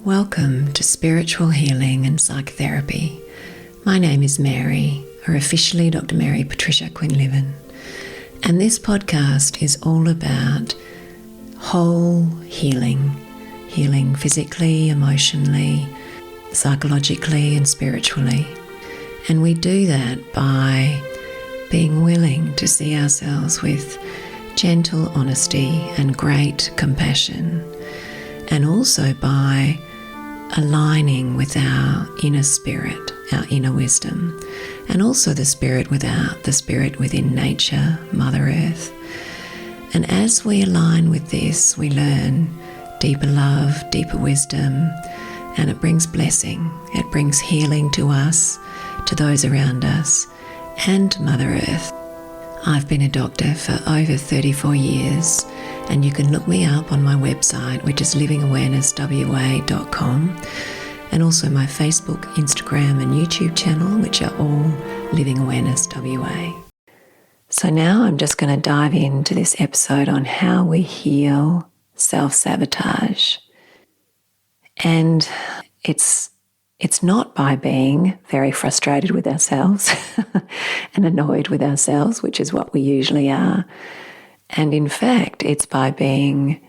Welcome to Spiritual Healing and Psychotherapy. My name is Mary, or officially Dr. Mary Patricia Quinlivan, and this podcast is all about whole healing physically, emotionally, psychologically and spiritually. And we do that by being willing to see ourselves with gentle honesty and great compassion, and also by aligning with our inner spirit, our inner wisdom, and also the spirit within nature, Mother Earth. And as we align with this, we learn deeper love, deeper wisdom, and it brings blessing. It brings healing to us, to those around us, and Mother Earth. I've been a doctor for over 34 years, and you can look me up on my website, which is livingawarenesswa.com, and also my Facebook, Instagram and YouTube channel, which are all Living Awareness WA. So now I'm just going to dive into this episode on how we heal self-sabotage. And it's not by being very frustrated with ourselves and annoyed with ourselves, which is what we usually are. And in fact, it's by being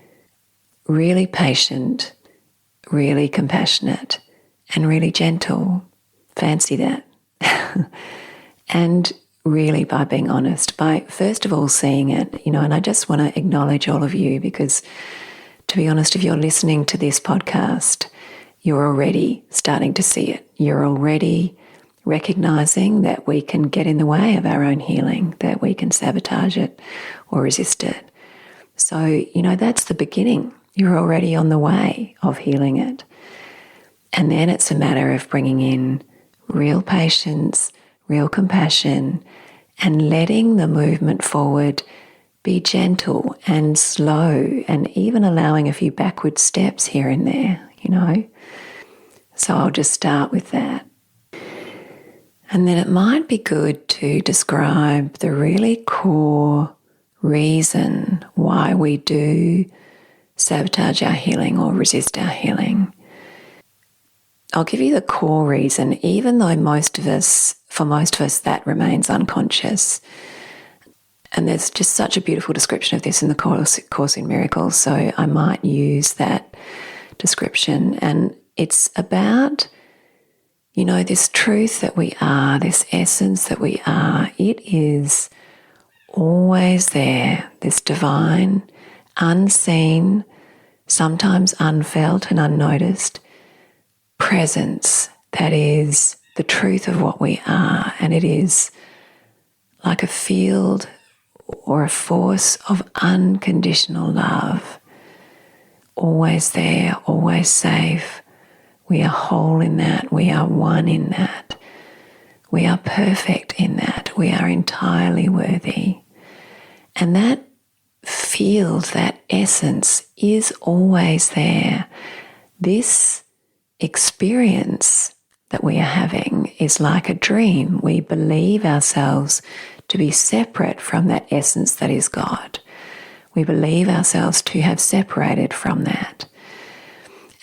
really patient, really compassionate, and really gentle. Fancy that. And really by being honest, by first of all seeing it, and I just want to acknowledge all of you because, to be honest, if you're listening to this podcast, you're already starting to see it. You're already recognizing that we can get in the way of our own healing, that we can sabotage it or resist it. So, that's the beginning. You're already on the way of healing it. And then it's a matter of bringing in real patience, real compassion, and letting the movement forward be gentle and slow, and even allowing a few backward steps here and there, So I'll just start with that. And then it might be good to describe the really core reason why we do sabotage our healing or resist our healing. I'll give you the core reason, even though for most of us, that remains unconscious. And there's just such a beautiful description of this in the Course in Miracles, so I might use that description. And it's about, this truth that we are, this essence that we are. It is always there, this divine, unseen, sometimes unfelt and unnoticed presence that is the truth of what we are. And it is like a field or a force of unconditional love, always there, always safe. We are whole in that. We are one in that. We are perfect in that. We are entirely worthy. And that field, that essence is always there. This experience that we are having is like a dream. We believe ourselves to be separate from that essence that is God. We believe ourselves to have separated from that.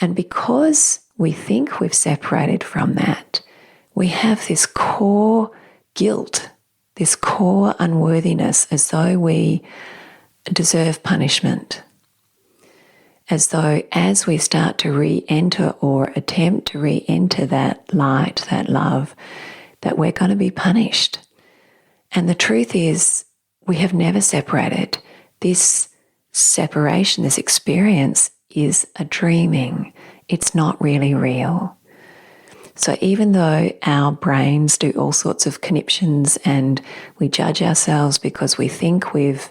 And because we think we've separated from that, we have this core guilt, this core unworthiness, as though we deserve punishment, as though as we start to re-enter or attempt to re-enter that light, that love, that we're going to be punished. And the truth is, we have never separated. This separation, this experience is a dreaming. It's not really real. So even though our brains do all sorts of conniptions and we judge ourselves because we think we've,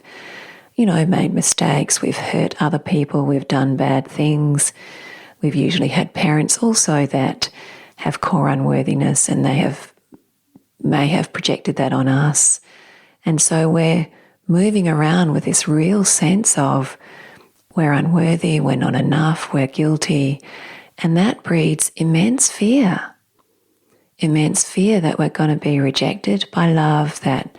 made mistakes, we've hurt other people, we've done bad things, we've usually had parents also that have core unworthiness and they may have projected that on us. And so we're moving around with this real sense of we're unworthy, we're not enough, we're guilty. And that breeds immense fear that we're going to be rejected by love, that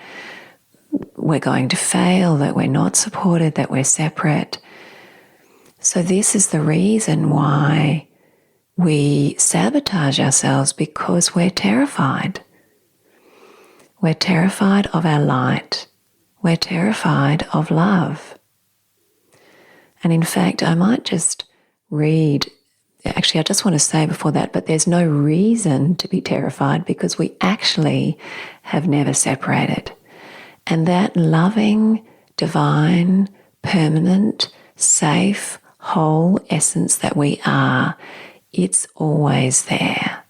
we're going to fail, that we're not supported, that we're separate. So this is the reason why we sabotage ourselves because we're terrified. We're terrified of our light. We're terrified of love. And in fact, I might just read, actually, I just want to say before that, but there's no reason to be terrified because we actually have never separated. And that loving, divine, permanent, safe, whole essence that we are, it's always there.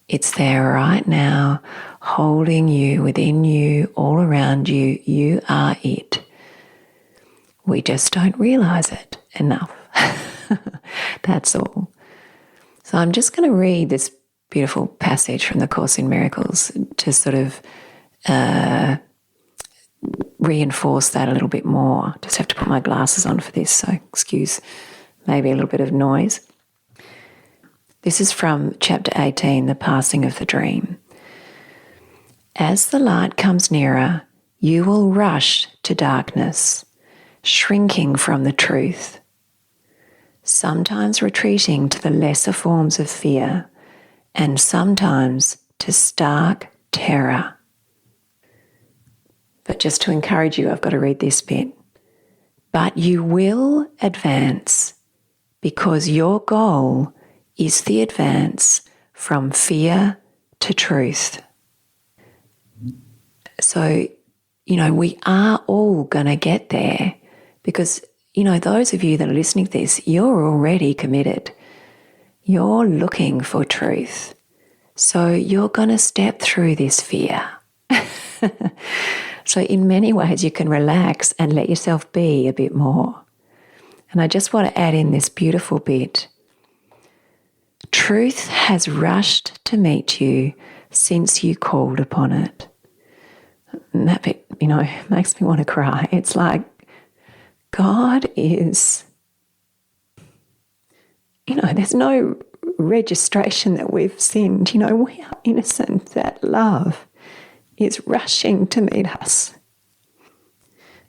It's there right now, holding you, within you, all around you. You are it. We just don't realize it enough. That's all. So I'm just going to read this beautiful passage from the Course in Miracles to sort of reinforce that a little bit more. Just have to put my glasses on for this, so excuse maybe a little bit of noise. This is from chapter 18, The Passing of the Dream. As the light comes nearer, you will rush to darkness, shrinking from the truth, sometimes retreating to the lesser forms of fear, and sometimes to stark terror. But just to encourage you, I've got to read this bit. But you will advance because your goal is the advance from fear to truth. So, we are all going to get there because, those of you that are listening to this, you're already committed. You're looking for truth. So you're going to step through this fear. So in many ways you can relax and let yourself be a bit more. And I just want to add in this beautiful bit. Truth has rushed to meet you since you called upon it. And that bit, makes me want to cry. It's like God is, there's no registration that we've sinned. We are innocent. That love is rushing to meet us.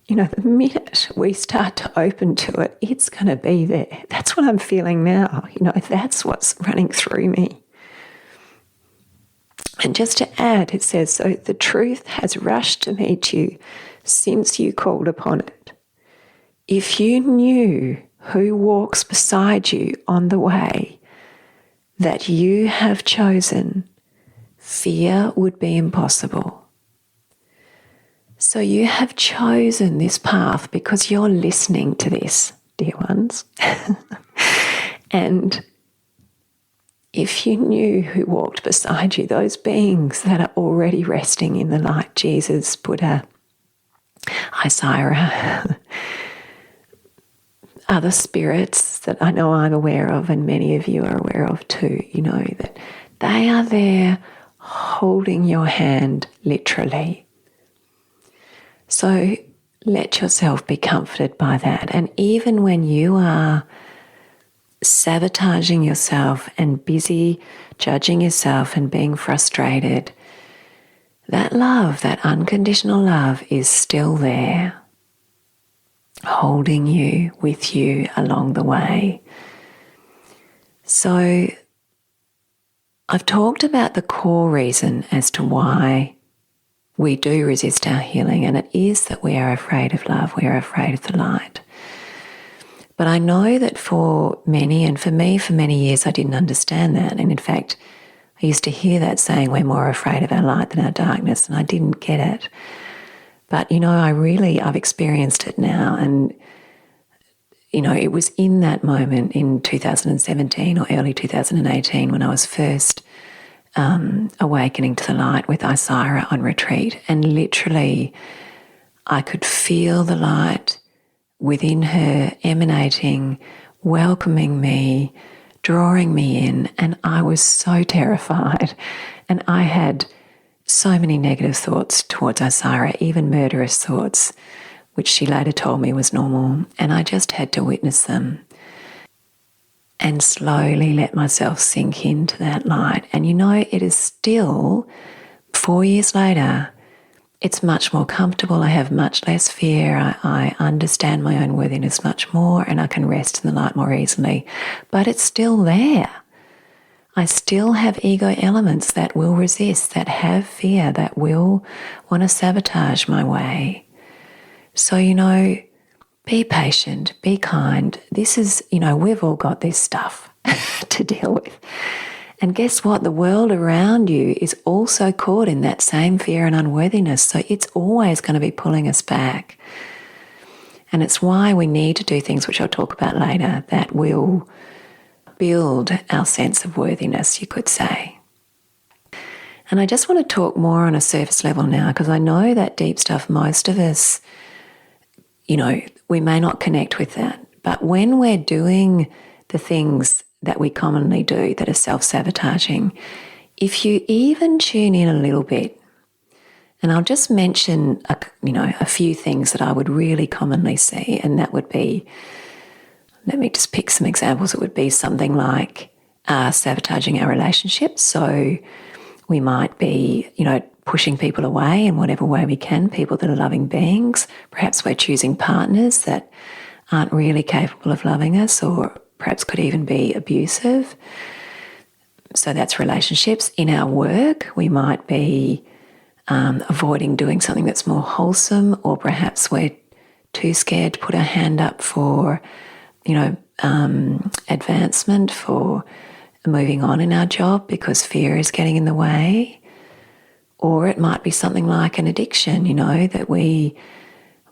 The minute we start to open to it, it's going to be there. That's what I'm feeling now. That's what's running through me. And just to add, it says, so the truth has rushed to meet you since you called upon it. If you knew who walks beside you on the way that you have chosen, fear would be impossible. So you have chosen this path because you're listening to this, dear ones. And if you knew who walked beside you, those beings that are already resting in the light, Jesus, Buddha, Isira, other spirits that I know I'm aware of and many of you are aware of too, that they are there holding your hand literally. So let yourself be comforted by that. And even when you are sabotaging yourself and busy judging yourself and being frustrated, that love, that unconditional love is still there, holding you, with you along the way. So I've talked about the core reason as to why we do resist our healing, and it is that we are afraid of love, we are afraid of the light. But I know that for many, and for me for many years, I didn't understand that. And in fact, I used to hear that saying, we're more afraid of our light than our darkness, and I didn't get it. But, I've experienced it now. And, it was in that moment in 2017 or early 2018 when I was first awakening to the light with Isira on retreat. And literally, I could feel the light within her emanating, welcoming me, drawing me in. And I was so terrified. And I had so many negative thoughts towards Isira, even murderous thoughts, which she later told me was normal. And I just had to witness them and slowly let myself sink into that light. And it is still, 4 years later, it's much more comfortable. I have much less fear. I understand my own worthiness much more, and I can rest in the light more easily. But it's still there. I still have ego elements that will resist, that have fear, that will want to sabotage my way. So, be patient, be kind. This is, we've all got this stuff to deal with. And guess what? The world around you is also caught in that same fear and unworthiness. So it's always going to be pulling us back. And it's why we need to do things, which I'll talk about later, that will build our sense of worthiness, you could say. And I just want to talk more on a surface level now, because I know that deep stuff, most of us, we may not connect with that. But when we're doing the things that we commonly do that are self-sabotaging, if you even tune in a little bit, and I'll just mention a few things that I would really commonly see, and that would be, let me just pick some examples. It would be something like sabotaging our relationships. So we might be, pushing people away in whatever way we can, people that are loving beings. Perhaps we're choosing partners that aren't really capable of loving us, or perhaps could even be abusive. So that's relationships. In our work, we might be avoiding doing something that's more wholesome, or perhaps we're too scared to put our hand up for, advancement, for moving on in our job because fear is getting in the way. Or it might be something like an addiction, that we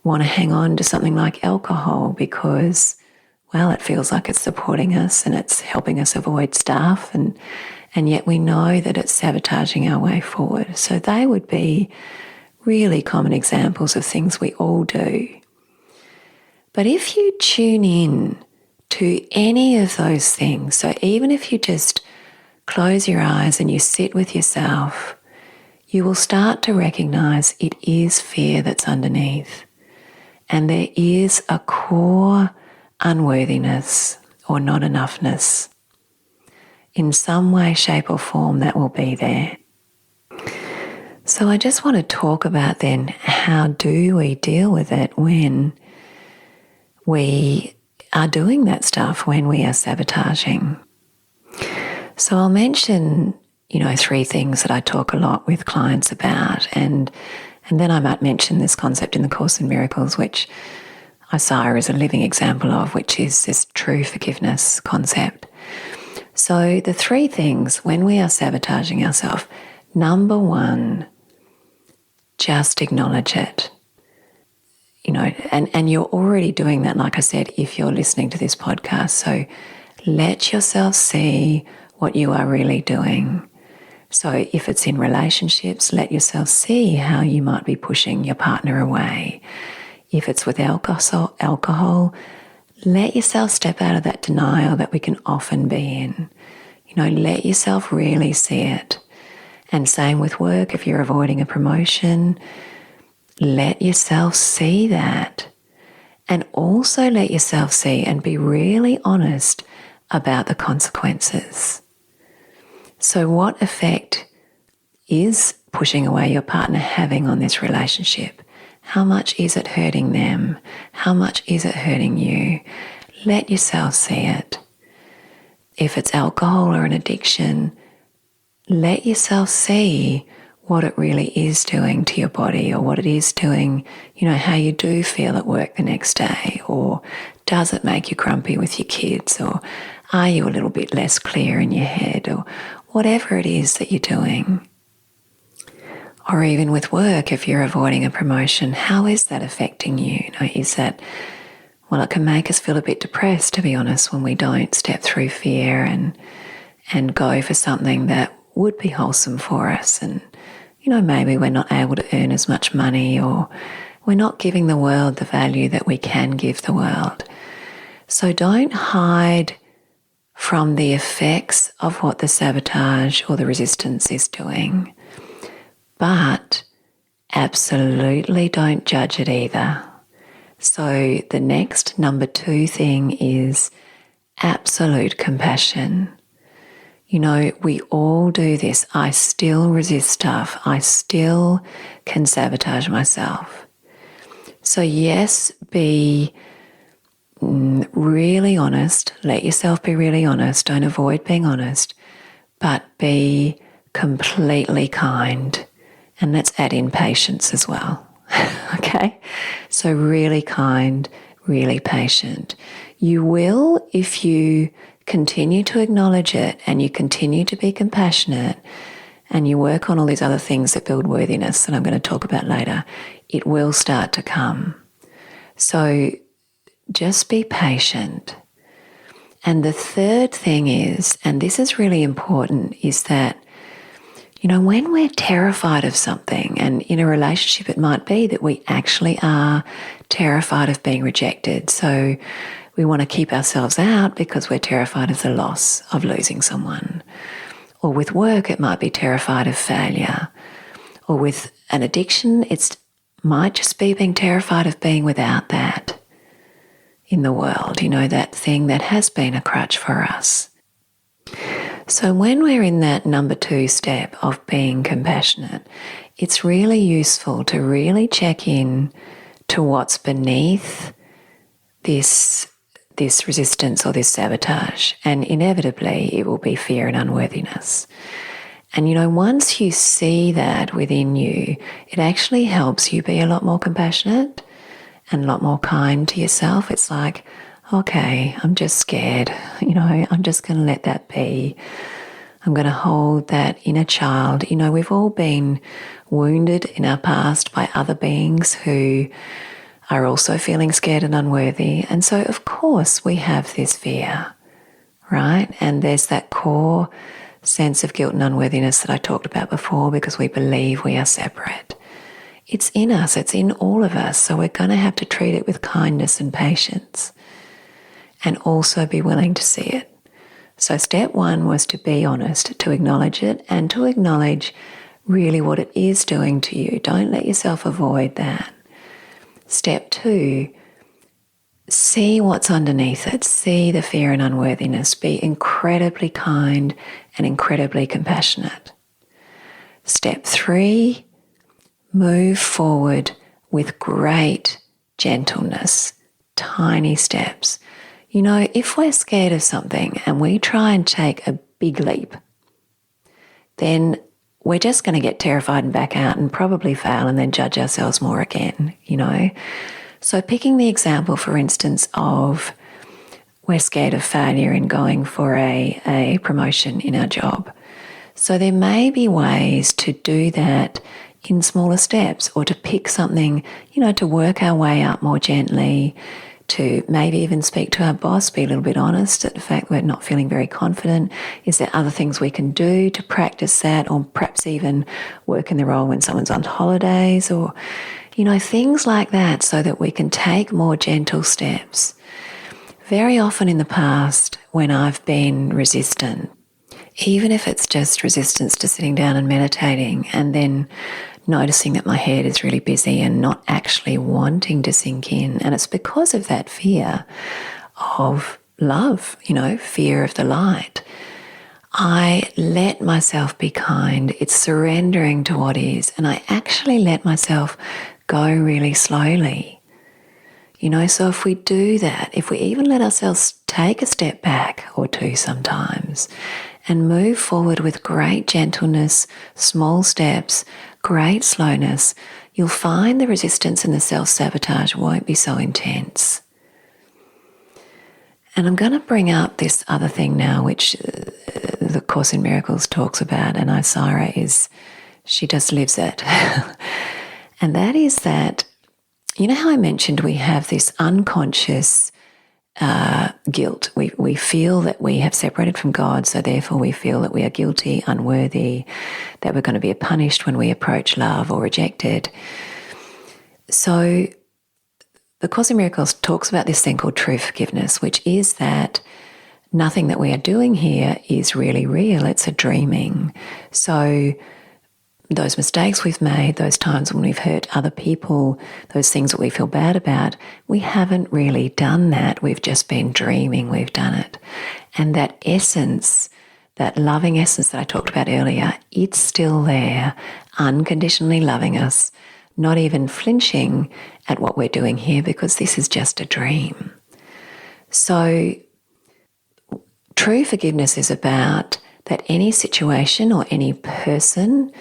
want to hang on to something like alcohol because, well, it feels like it's supporting us and it's helping us avoid stuff, and yet we know that it's sabotaging our way forward. So they would be really common examples of things we all do. But if you tune in to any of those things, so even if you just close your eyes and you sit with yourself, you will start to recognize it is fear that's underneath. And there is a core unworthiness or not enoughness. In some way, shape or form, that will be there. So I just want to talk about then, how do we deal with it when we are doing that stuff, when we are sabotaging? So I'll mention three things that I talk a lot with clients about. And then I might mention this concept in the Course in Miracles, which Isaiah is a living example of, which is this true forgiveness concept. So the three things when we are sabotaging ourselves, number one, just acknowledge it. And you're already doing that, like I said, if you're listening to this podcast. So let yourself see what you are really doing. So if it's in relationships, let yourself see how you might be pushing your partner away. If it's with alcohol, let yourself step out of that denial that we can often be in. Let yourself really see it. And same with work, if you're avoiding a promotion, let yourself see that. And also let yourself see and be really honest about the consequences. So what effect is pushing away your partner having on this relationship? How much is it hurting them? How much is it hurting you? Let yourself see it. If it's alcohol or an addiction, let yourself see what it really is doing to your body, or what it is doing, how you do feel at work the next day, or does it make you grumpy with your kids, or are you a little bit less clear in your head, or whatever it is that you're doing. Or even with work, if you're avoiding a promotion, how is that affecting you? Is that, well, it can make us feel a bit depressed, to be honest, when we don't step through fear and go for something that would be wholesome for us. And, maybe we're not able to earn as much money, or we're not giving the world the value that we can give the world. So don't hide from the effects of what the sabotage or the resistance is doing. But absolutely don't judge it either. So the next number 2 thing is absolute compassion. We all do this. I still resist stuff. I still can sabotage myself. So yes, be really honest. Let yourself be really honest. Don't avoid being honest. but be completely kind. And let's add in patience as well. Okay? So really kind, really patient. You will, if you continue to acknowledge it and you continue to be compassionate and you work on all these other things that build worthiness that I'm going to talk about later, it will start to come. So just be patient. And the third thing is, and this is really important, is that, you know, when we're terrified of something, and in a relationship it might be that we actually are terrified of being rejected. So we want to keep ourselves out because we're terrified of the loss of losing someone. Or with work, it might be terrified of failure. Or with an addiction, it might just be being terrified of being without that in the world, you know, that thing that has been a crutch for us. So when we're in that number 2 step of being compassionate, it's really useful to really check in to what's beneath this resistance or this sabotage. And inevitably, it will be fear and unworthiness. And, you know, once you see that within you, it actually helps you be a lot more compassionate and a lot more kind to yourself. It's like, okay, I'm just scared. You know, I'm just going to let that be. I'm going to hold that inner child. You know, we've all been wounded in our past by other beings who are also feeling scared and unworthy. And so, of course, we have this fear, right? And there's that core sense of guilt and unworthiness that I talked about before because we believe we are separate. It's in us. It's in all of us. So we're going to have to treat it with kindness and patience and also be willing to see it. So step 1 was to be honest, to acknowledge it and to acknowledge really what it is doing to you. Don't let yourself avoid that. Step 2, see what's underneath it. See the fear and unworthiness. Be incredibly kind and incredibly compassionate. Step 3, move forward with great gentleness, tiny steps. You know, if we're scared of something and we try and take a big leap, then we're just going to get terrified and back out and probably fail and then judge ourselves more again, you know. So picking the example, for instance, of we're scared of failure in going for a promotion in our job. So there may be ways to do that in smaller steps or to pick something, you know, to work our way up more gently, to maybe even speak to our boss, be a little bit honest at the fact we're not feeling very confident. Is there other things we can do to practice that, or perhaps even work in the role when someone's on holidays, or, you know, things like that, so that we can take more gentle steps. Very often in the past, when I've been resistant, even if it's just resistance to sitting down and meditating and then noticing that my head is really busy and not actually wanting to sink in. And it's because of that fear of love, you know, fear of the light. I let myself be kind. It's surrendering to what is. And I actually let myself go really slowly. You know, so if we do that, if we even let ourselves take a step back or 2 sometimes and move forward with great gentleness, small steps, great slowness, you'll find the resistance and the self-sabotage won't be so intense. And I'm going to bring up this other thing now, which the Course in Miracles talks about, and Isara she just lives it. And that is that, you know how I mentioned we have this unconscious guilt. We feel that we have separated from God, so therefore we feel that we are guilty, unworthy, that we're going to be punished when we approach love or rejected. So the Course in Miracles talks about this thing called true forgiveness, which is that nothing that we are doing here is really real. It's a dreaming. So those mistakes we've made, those times when we've hurt other people, those things that we feel bad about, we haven't really done that. We've just been dreaming we've done it. And that essence, that loving essence that I talked about earlier, it's still there, unconditionally loving us, not even flinching at what we're doing here because this is just a dream. So true forgiveness is about that any situation or any person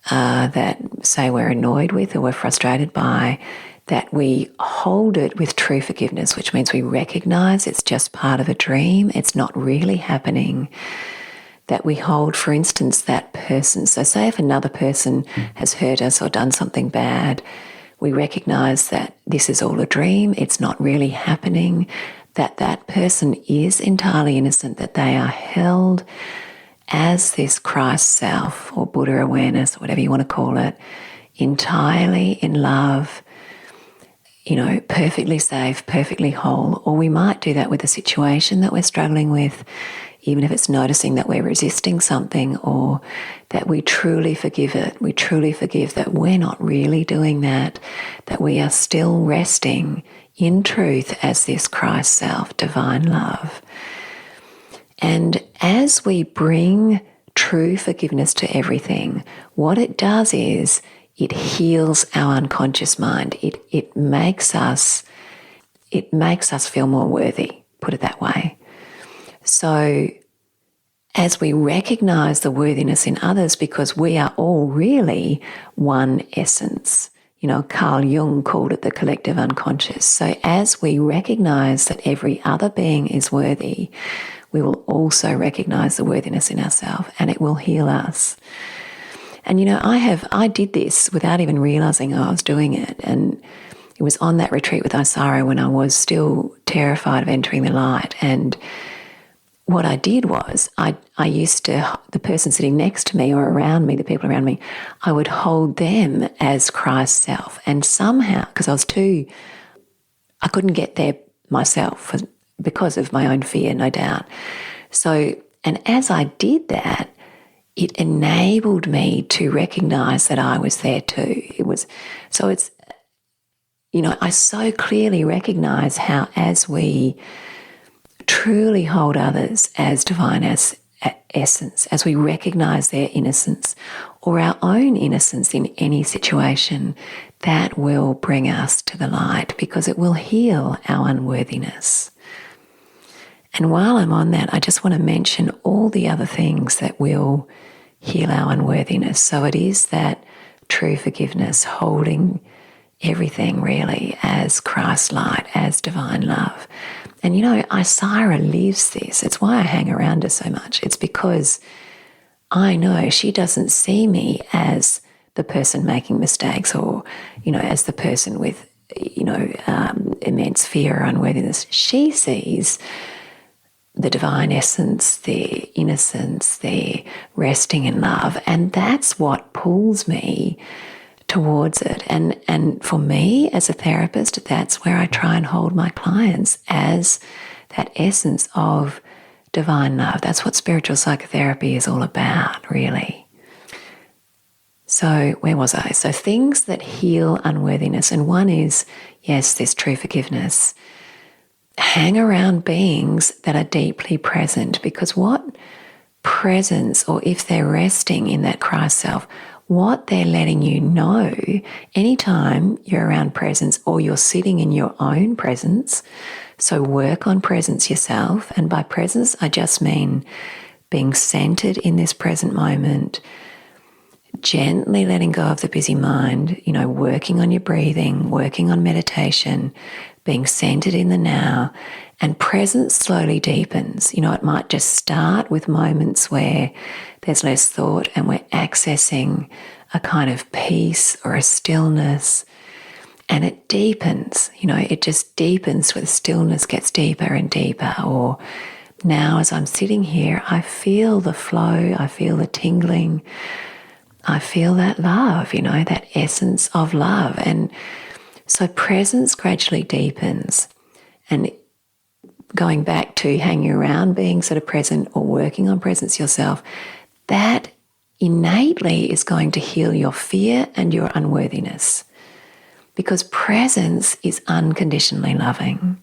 that, say, we're annoyed with or we're frustrated by, that we hold it with true forgiveness, which means we recognize it's just part of a dream, it's not really happening. That we hold, for instance, that person. So say if another person has hurt us or done something bad, we recognize that this is all a dream, it's not really happening, that that person is entirely innocent, that they are held as this Christ self or Buddha awareness, or whatever you want to call it, entirely in love, perfectly safe, perfectly whole. Or we might do that with a situation that we're struggling with, even if it's noticing that we're resisting something, or that we truly forgive it. We truly forgive that we're not really doing that, that we are still resting in truth as this Christ self, divine love. And as we bring true forgiveness to everything, what it does is it heals our unconscious mind. It makes us feel more worthy, put it that way. So as we recognize the worthiness in others, because we are all really one essence, Carl Jung called it the collective unconscious. So as we recognize that every other being is worthy, we will also recognize the worthiness in ourselves, and it will heal us. And I did this without even realizing I was doing it. And it was on that retreat with Isaro when I was still terrified of entering the light. And what I did was I used to, the person sitting next to me or around me, the people around me, I would hold them as Christ's self. And somehow, because I couldn't get there myself because of my own fear, no doubt. So, and as I did that, it enabled me to recognize that I was there too. I so clearly recognize how, as we truly hold others as divine essence, as we recognize their innocence or our own innocence in any situation, that will bring us to the light, because it will heal our unworthiness. And while I'm on that, I just want to mention all the other things that will heal our unworthiness. So it is that true forgiveness, holding everything really as Christ light, as divine love. And Isira lives this. It's why I hang around her so much. It's because I know she doesn't see me as the person making mistakes, or, as the person with, immense fear or unworthiness. She sees the divine essence, their innocence, their resting in love. And that's what pulls me towards it. And for me as a therapist, that's where I try and hold my clients, as that essence of divine love. That's what spiritual psychotherapy is all about, really. So where was I? So things that heal unworthiness. And one is, yes, this true forgiveness. Hang around beings that are deeply present, because what presence, or if they're resting in that Christ self, what they're letting you know anytime you're around presence or you're sitting in your own presence. So work on presence yourself. And by presence, I just mean being centered in this present moment, gently letting go of the busy mind, working on your breathing, working on meditation, being centered in the now. And presence slowly deepens. It might just start with moments where there's less thought and we're accessing a kind of peace or a stillness. And it deepens, it just deepens where the stillness gets deeper and deeper. Or now as I'm sitting here, I feel the flow, I feel the tingling, I feel that love, that essence of love. And so presence gradually deepens. And going back to hanging around being sort of present or working on presence yourself, that innately is going to heal your fear and your unworthiness, because presence is unconditionally loving.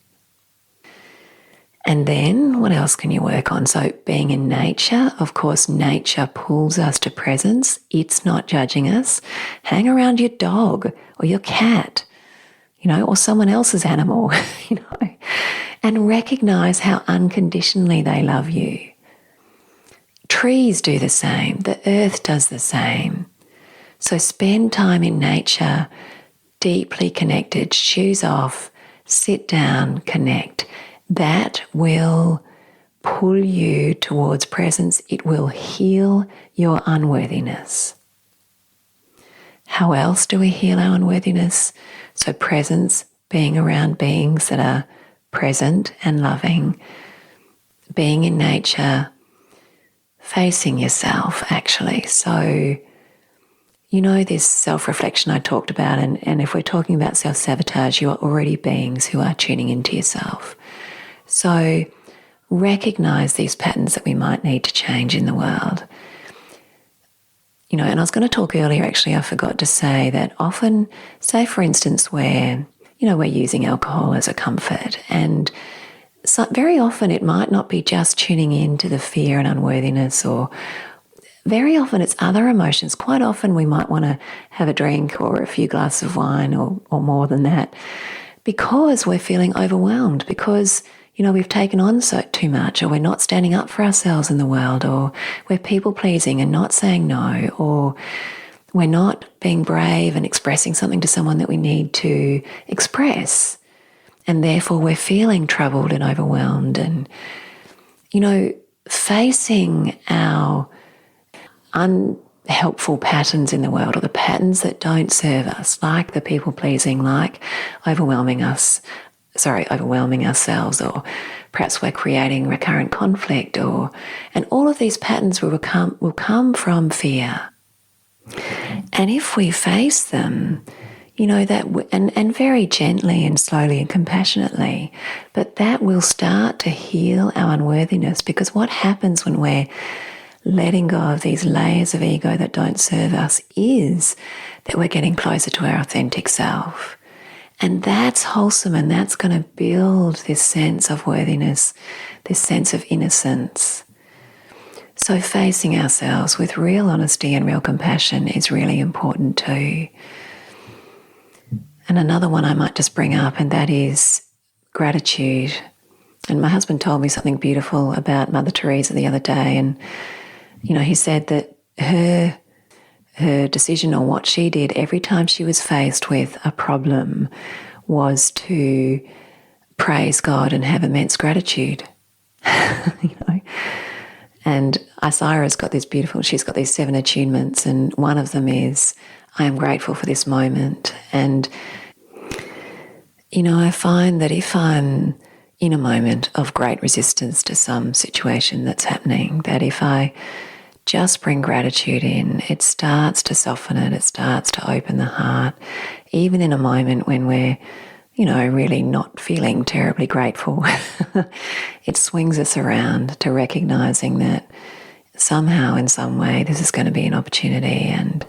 And then what else can you work on? So being in nature, of course, nature pulls us to presence. It's not judging us. Hang around your dog or your cat, or someone else's animal, and recognize how unconditionally they love you. Trees do the same. The earth does the same. So spend time in nature, deeply connected, shoes off, sit down, connect. That will pull you towards presence. It will heal your unworthiness. How else do we heal our unworthiness? So presence, being around beings that are present and loving, being in nature, facing yourself actually. So, you know, this self-reflection I talked about, and if we're talking about self-sabotage, you are already beings who are tuning into yourself. So recognize these patterns that we might need to change in the world. You know, and I was going to talk earlier, actually, I forgot to say that often, say for instance, where, you know, we're using alcohol as a comfort, and so very often it might not be just tuning into the fear and unworthiness, or very often it's other emotions. Quite often we might want to have a drink or a few glasses of wine or more than that because we're feeling overwhelmed, because, you know, we've taken on too much, or we're not standing up for ourselves in the world, or we're people pleasing and not saying no, or we're not being brave and expressing something to someone that we need to express. And therefore we're feeling troubled and overwhelmed. And, you know, facing our unhelpful patterns in the world, or the patterns that don't serve us, like the people pleasing, like overwhelming ourselves, or perhaps we're creating recurrent conflict, and all of these patterns will come from fear. And if we face them, you know, that and very gently and slowly and compassionately, but that will start to heal our unworthiness, because what happens when we're letting go of these layers of ego that don't serve us is that we're getting closer to our authentic self. And that's wholesome, and that's going to build this sense of worthiness, this sense of innocence. So facing ourselves with real honesty and real compassion is really important too. And another one I might just bring up, and that is gratitude. And my husband told me something beautiful about Mother Teresa the other day, and, you know, he said that her decision, or what she did every time she was faced with a problem, was to praise God and have immense gratitude. You know, and Isira's got this beautiful, she's got these 7 attunements, and one of them is, I am grateful for this moment. And, you know, I find that if I'm in a moment of great resistance to some situation that's happening, that if I just bring gratitude in, it starts to soften it, it starts to open the heart, even in a moment when we're, you know, really not feeling terribly grateful. It swings us around to recognizing that somehow, in some way, this is going to be an opportunity, and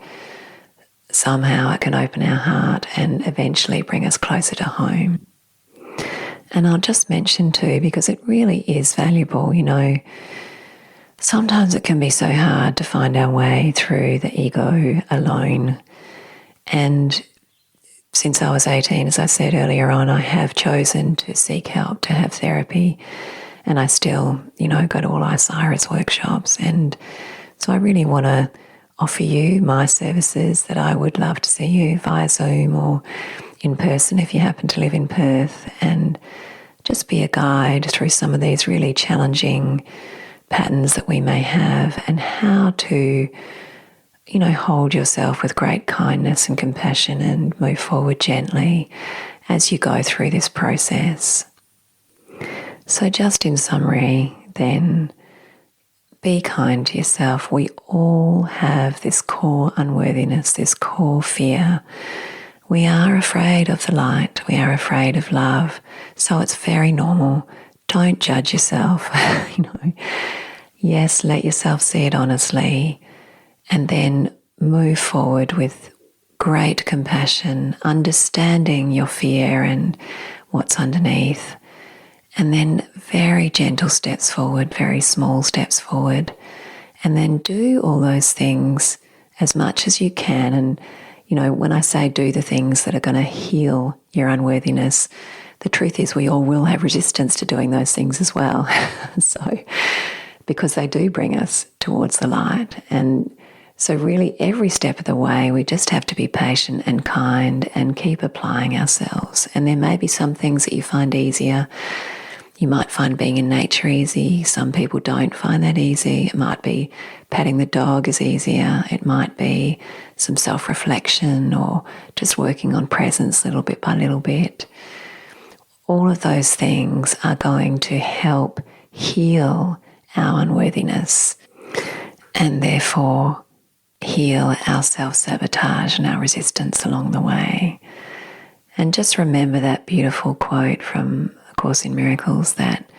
somehow it can open our heart and eventually bring us closer to home. And I'll just mention too, because it really is valuable, you know, sometimes it can be so hard to find our way through the ego alone. And since I was 18, as I said earlier on, I have chosen to seek help, to have therapy. And I still, you know, go to all Isira's workshops. And so I really want to offer you my services, that I would love to see you via Zoom or in person if you happen to live in Perth, and just be a guide through some of these really challenging patterns that we may have, and how to, you know, hold yourself with great kindness and compassion and move forward gently as you go through this process. So just in summary then, be kind to yourself. We all have this core unworthiness, this core fear. We are afraid of the light. We are afraid of love. So it's very normal. Don't judge yourself. You know, yes, let yourself see it honestly, and then move forward with great compassion, understanding your fear and what's underneath. And then very gentle steps forward, very small steps forward. And then do all those things as much as you can. And, you know, when I say do the things that are going to heal your unworthiness, the truth is we all will have resistance to doing those things as well. So because they do bring us towards the light. And so really every step of the way, we just have to be patient and kind and keep applying ourselves. And there may be some things that you find easier. You might find being in nature easy. Some people don't find that easy. It might be patting the dog is easier. It might be some self-reflection or just working on presence little bit by little bit. All of those things are going to help heal our unworthiness and therefore heal our self-sabotage and our resistance along the way. And just remember that beautiful quote from A Course in Miracles, that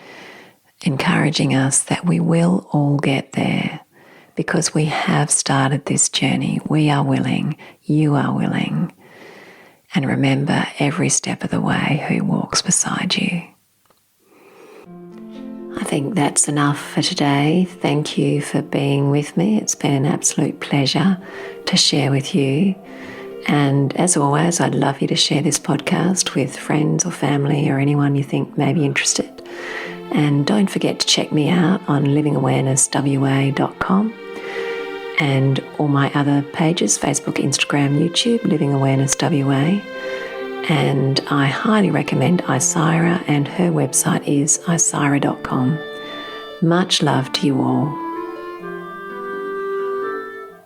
encouraging us that we will all get there because we have started this journey. We are willing, you are willing. And remember every step of the way who walks beside you. I think that's enough for today. Thank you for being with me. It's been an absolute pleasure to share with you. And as always, I'd love you to share this podcast with friends or family or anyone you think may be interested. And don't forget to check me out on livingawarenesswa.com and all my other pages, Facebook, Instagram, YouTube, Living Awareness WA. And I highly recommend Isira, and her website is isira.com. Much love to you all.